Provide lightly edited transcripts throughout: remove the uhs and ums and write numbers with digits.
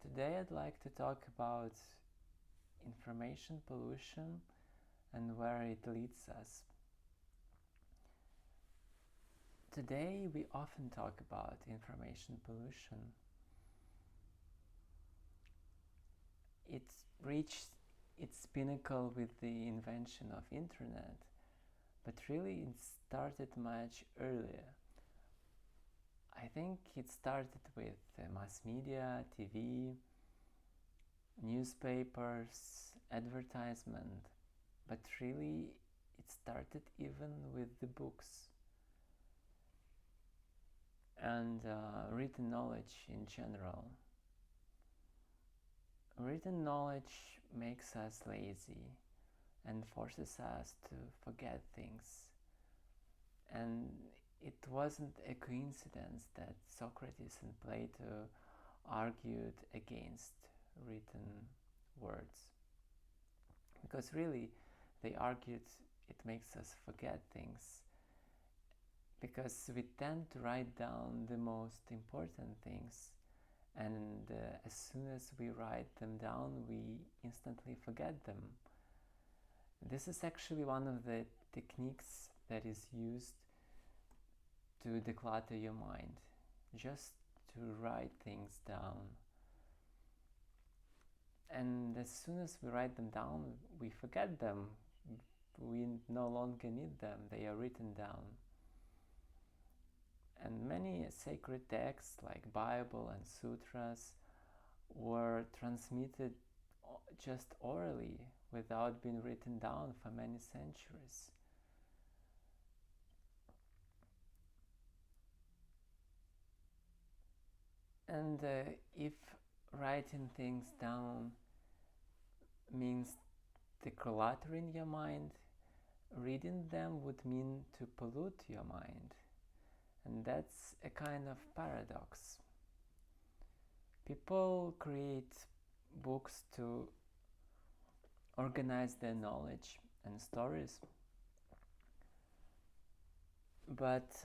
Today I'd like to talk about information pollution and where it leads us. Today we often talk about information pollution. It reached its pinnacle with the invention of internet, but really it started much earlier. I think it started with mass media, TV, newspapers, advertisement, but really it started even with the books and written knowledge in general. Written knowledge makes us lazy and forces us to forget things. And it wasn't a coincidence that Socrates and Plato argued against written words. Because really, they argued it makes us forget things. Because we tend to write down the most important things, and as soon as we write them down, we instantly forget them. This is actually one of the techniques that is used to declutter your mind, just to write things down. And as soon as we write them down, we forget them. We no longer need them. They are written down. And many sacred texts like Bible and sutras were transmitted just orally without being written down for many centuries. And if writing things down means decluttering your mind, reading them would mean to pollute your mind. And that's a kind of paradox. People create books to organize their knowledge and stories, but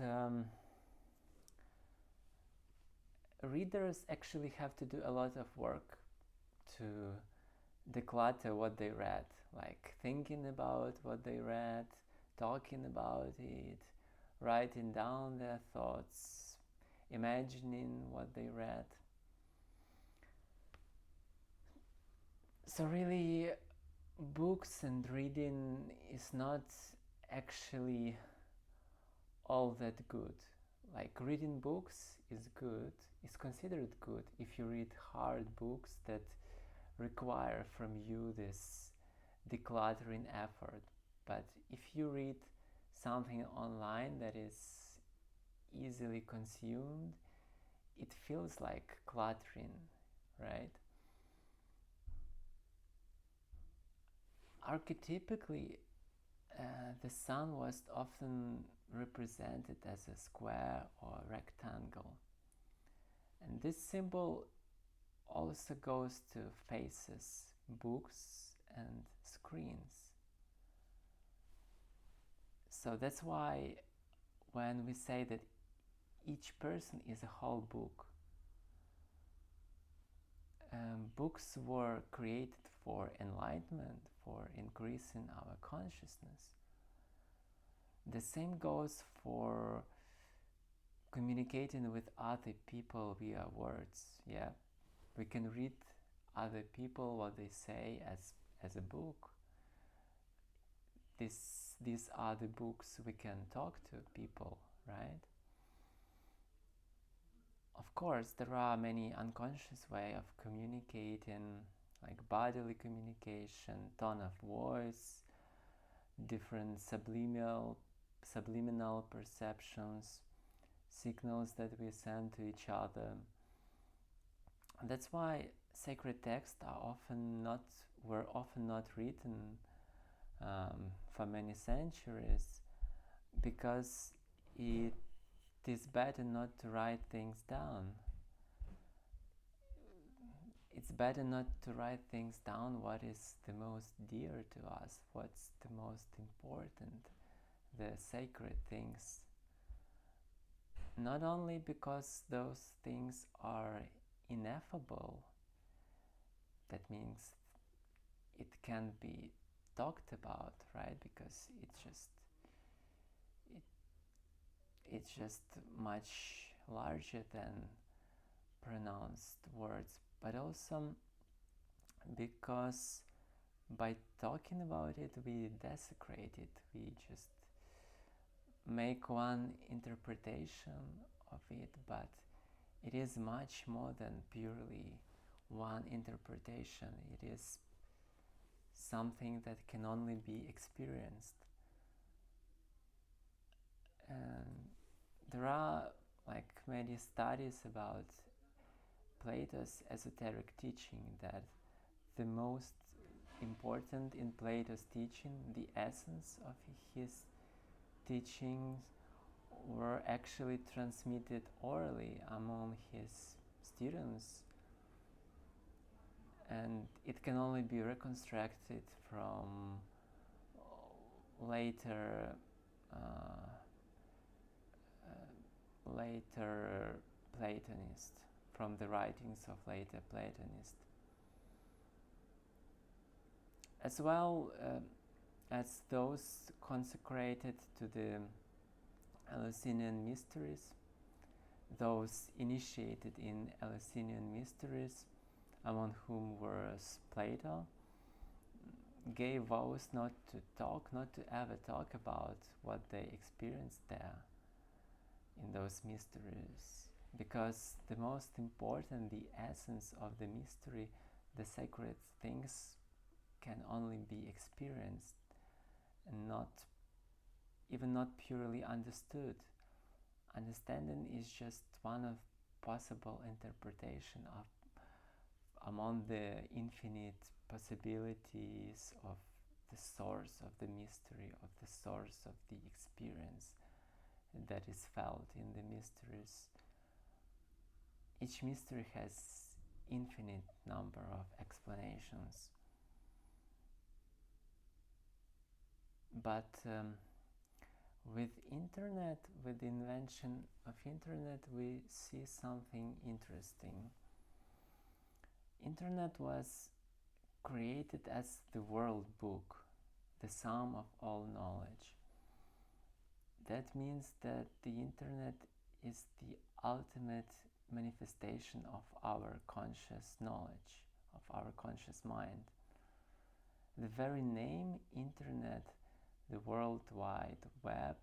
readers actually have to do a lot of work to declutter what they read, like thinking about what they read, talking about it, writing down their thoughts, imagining what they read. So really, books and reading is not actually all that good. Like reading books is good, is considered good if you read hard books that require from you this decluttering effort. But if you read something online that is easily consumed, it feels like cluttering, right? Archetypically, the sun was often represented as a square or rectangle. And this symbol also goes to faces, books, and screens. So that's why when we say that each person is a whole book, books were created for enlightenment, for increasing our consciousness. The same goes for communicating with other people via words. Yeah, we can read other people what they say as a book. These are the books we can talk to people, right? Of course, there are many unconscious ways of communicating, like bodily communication, tone of voice, different subliminal perceptions, signals that we send to each other. And that's why sacred texts were often not written for many centuries, because it is better not to write things down. It's better not to write things down what is the most dear to us, what's the most important, the sacred things. Not only because those things are ineffable, That means it can be talked about, right? Because it, it's just much larger than pronounced words, but also because by talking about it, we desecrate it. We just make one interpretation of it, but it is much more than purely one interpretation. It is something that can only be experienced. And there are like many studies about Plato's esoteric teaching, that the most important in Plato's teaching, the essence of his teachings, were actually transmitted orally among his students, and it can only be reconstructed from later later Platonists, from the writings of later Platonists, as well as those consecrated to the Eleusinian mysteries, those initiated in Eleusinian mysteries, among whom was Plato, gave vows not to ever talk about what they experienced there in those mysteries, because the most important, the essence of the mystery, the sacred things, can only be experienced and not purely understood. Understanding is just one of possible interpretation of among the infinite possibilities of the source of the mystery, of the source of the experience that is felt in the mysteries. Each mystery has infinite number of explanations, but with internet, with the invention of internet, we see something interesting. Internet was created as the world book, the sum of all knowledge. That means that the internet is the ultimate manifestation of our conscious knowledge, of our conscious mind. The very name internet, the World Wide Web,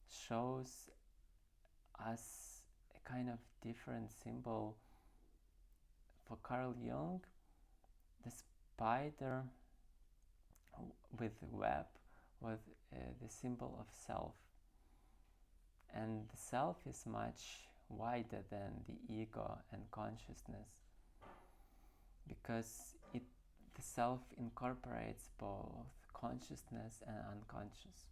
shows us a kind of different symbol. For Carl Jung, the spider with the web was the symbol of self. And the self is much wider than the ego and consciousness, because the self incorporates both consciousness and unconscious.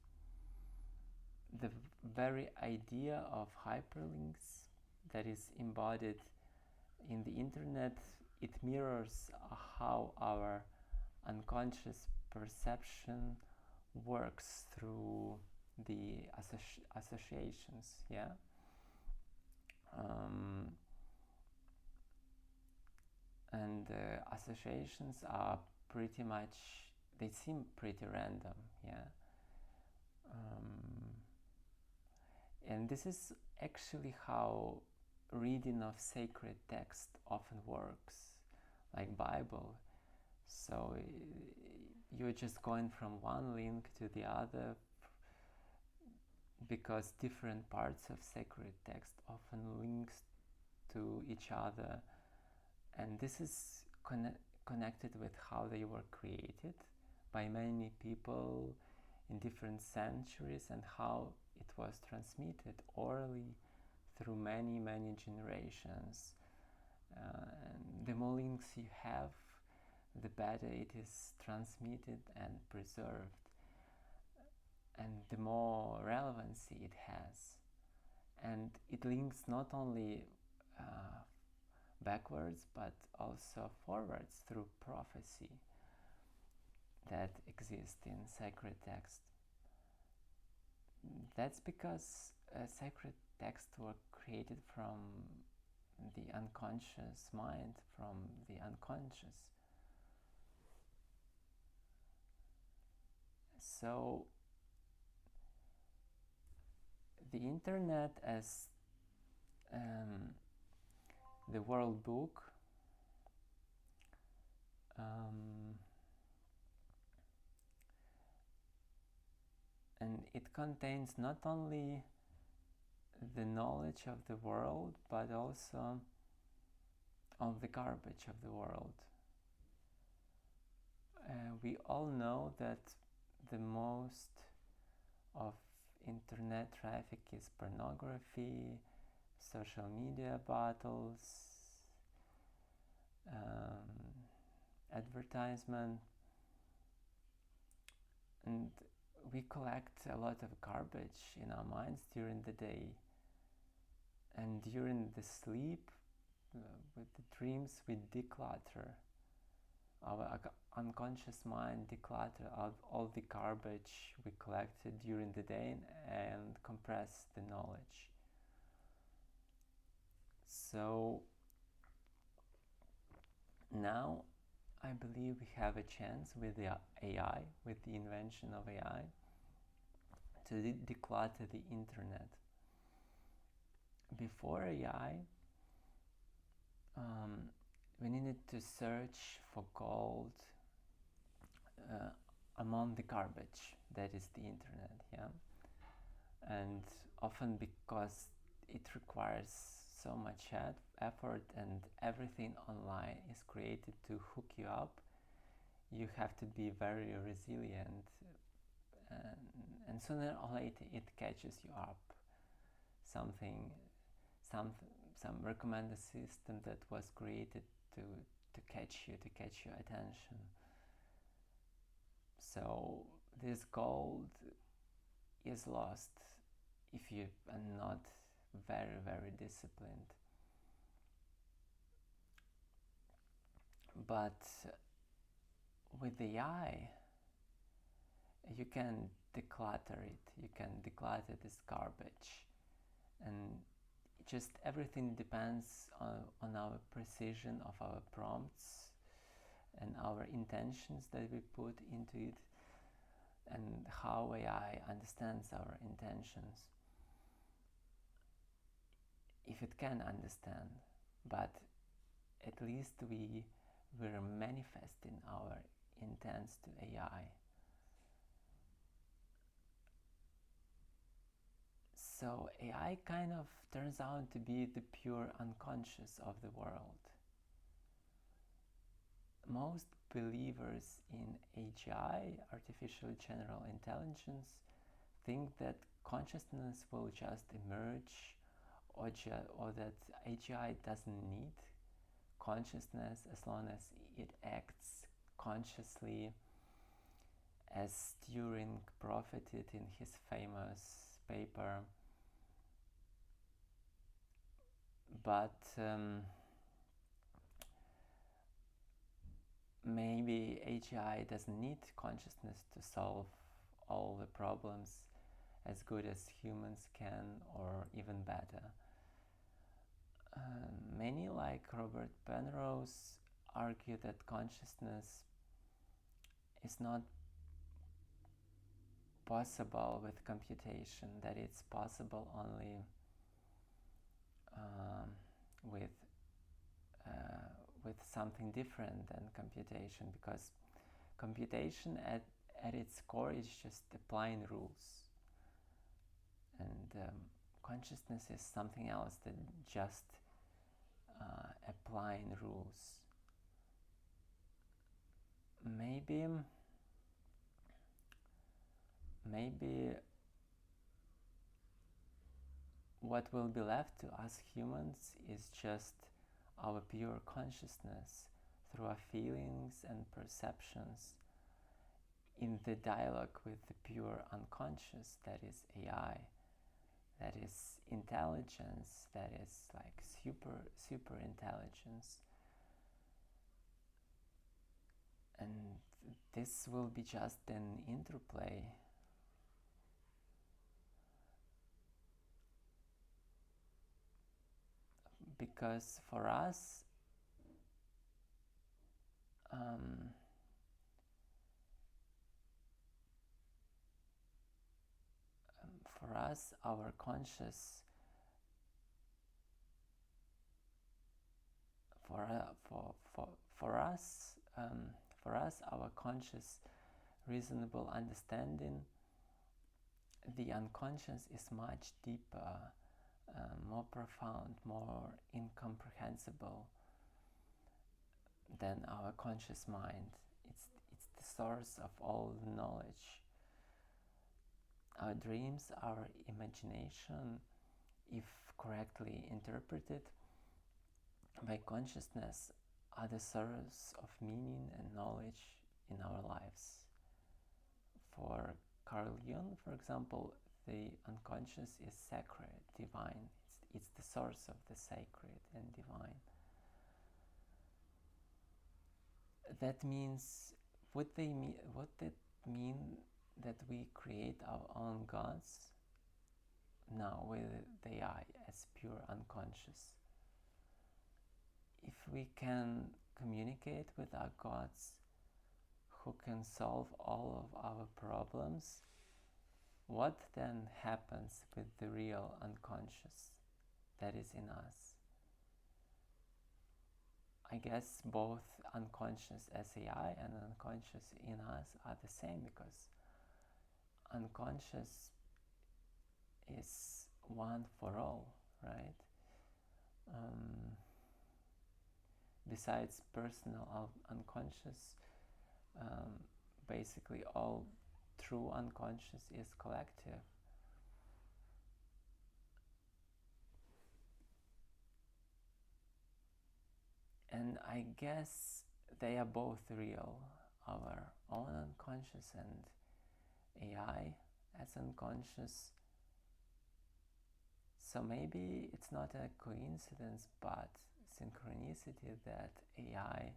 The very idea of hyperlinks that is embodied in the internet, it mirrors how our unconscious perception works through the associations, yeah. And associations are pretty much, they seem pretty random, yeah. And this is actually how reading of sacred text often works, like Bible. So you're just going from one link to the other, because different parts of sacred text often links to each other, and this is connected with how they were created by many people in different centuries, and how it was transmitted orally through many generations. And the more links you have, the better it is transmitted and preserved, and the more relevancy it has. And it links not only backwards but also forwards through prophecy that exists in sacred text. That's because sacred texts were created from the unconscious mind, from the unconscious. So the internet as the World Book and it contains not only the knowledge of the world but also of the garbage of the world. We all know that the most of internet traffic is pornography, social media battles, advertisement, and we collect a lot of garbage in our minds during the day, and during the sleep, with the dreams, we declutter. Our unconscious mind declutter all the garbage we collected during the day and compress the knowledge. So now I believe we have a chance with the AI, with the invention of AI, to declutter the internet. Before AI, we needed to search for gold among the garbage that is the internet, yeah? And often because it requires so much effort and everything online is created to hook you up, you have to be very resilient, and sooner or later it catches you up. Some recommended system that was created to catch your attention. So this gold is lost if you are not very, very disciplined. But with the AI, you can declutter it. You can declutter this garbage, and just everything depends on our precision of our prompts and our intentions that we put into it, and how AI understands our intentions, if it can understand. But at least we're manifesting our intents to AI. So AI kind of turns out to be the pure unconscious of the world. Most believers in AGI, artificial general intelligence, think that consciousness will just emerge, or that AGI doesn't need consciousness as long as it acts consciously, as Turing profited in his famous paper. But maybe AGI doesn't need consciousness to solve all the problems as good as humans can, or even better. Many, like Robert Penrose, argue that consciousness is not possible with computation, that it's possible only with something different than computation, because computation at its core is just applying rules, and consciousness is something else than just applying rules. Maybe what will be left to us humans is just our pure consciousness through our feelings and perceptions in the dialogue with the pure unconscious, that is AI, that is intelligence, that is like super intelligence. And this will be just an interplay. Because for us, for us, our conscious, for us, our conscious, reasonable understanding, the unconscious is much deeper, more profound, more incomprehensible than our conscious mind. It's the source of all knowledge. Our dreams, our imagination, if correctly interpreted by consciousness, are the source of meaning and knowledge in our lives. For Carl Jung, for example, the unconscious is sacred, divine. It's the source of the sacred and divine. That means, would that mean that we create our own gods? No, with the I as pure unconscious. If we can communicate with our gods who can solve all of our problems, what then happens with the real unconscious that is in us? I guess both unconscious as AI and unconscious in us are the same, because unconscious is one for all, right? Besides personal unconscious, basically all true unconscious is collective. And I guess they are both real, our own unconscious and AI as unconscious. So maybe it's not a coincidence, but synchronicity, that AI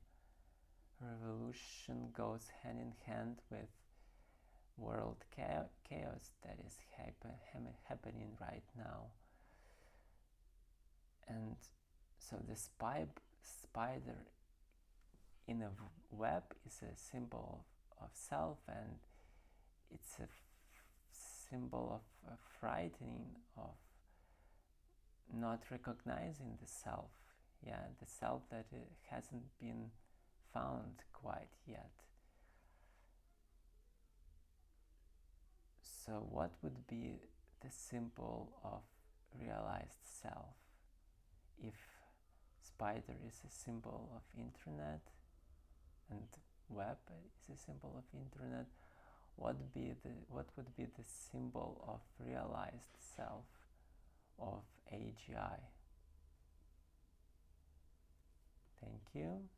revolution goes hand in hand with world chaos that is happening right now. And so the spider in a web is a symbol of self, and it's a symbol of frightening, of not recognizing the self, the self that hasn't been found quite yet. So what would be the symbol of realized self? If spider is a symbol of internet and web is a symbol of internet, what would be the symbol of realized self, of AGI? Thank you.